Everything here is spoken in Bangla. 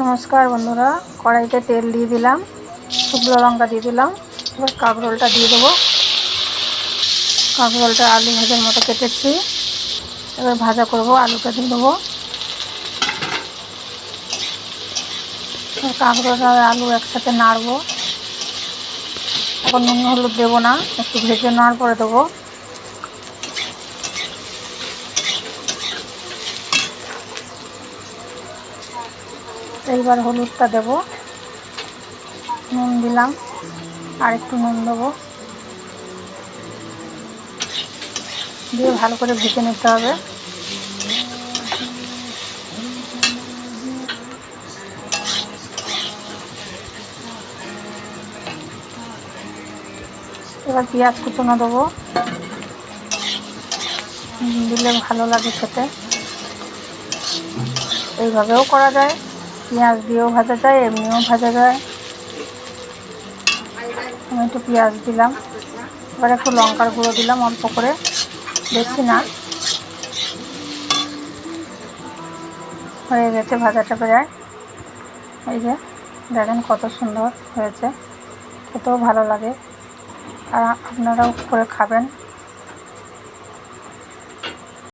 নমস্কার বন্ধুরা, কড়াইতে তেল দিয়ে দিলাম, শুকনো লঙ্কা দিয়ে দিলাম। এবার কাঁকরোলটা দিয়ে দেবো। কাঁকরোলটা আলু ভাজার মতো কেটেছি, এবার ভাজা করব। আলুটা দিয়ে দেবো। কাঁকরোল আর আলু একসাথে নাড়বো। এখন নুন হলুদ দেবো না, একটু ভেজে নেওয়ার পরে দেবো। এইবার হলুদটা দেবো, নুন দিলাম, আর একটু নুন দেবো, দিয়ে ভালো করে ভেজে নিতে হবে। এবার পেঁয়াজ কুচনো দেবো, দিলে ভালো লাগে খেতে। এইভাবেও করা যায়, পেঁয়াজ দিয়েও ভাজা যায়, এমনিও ভাজা যায়। আমি একটু পেঁয়াজ দিলাম, এবার একটু লঙ্কার গুঁড়ো দিলাম অল্প করে, বেশি না। হয়ে গেছে ভাজাটা প্রায়। এই যে দেখেন কত সুন্দর হয়েছে, খেতেও ভালো লাগে। আর আপনারাও করে খাবেন।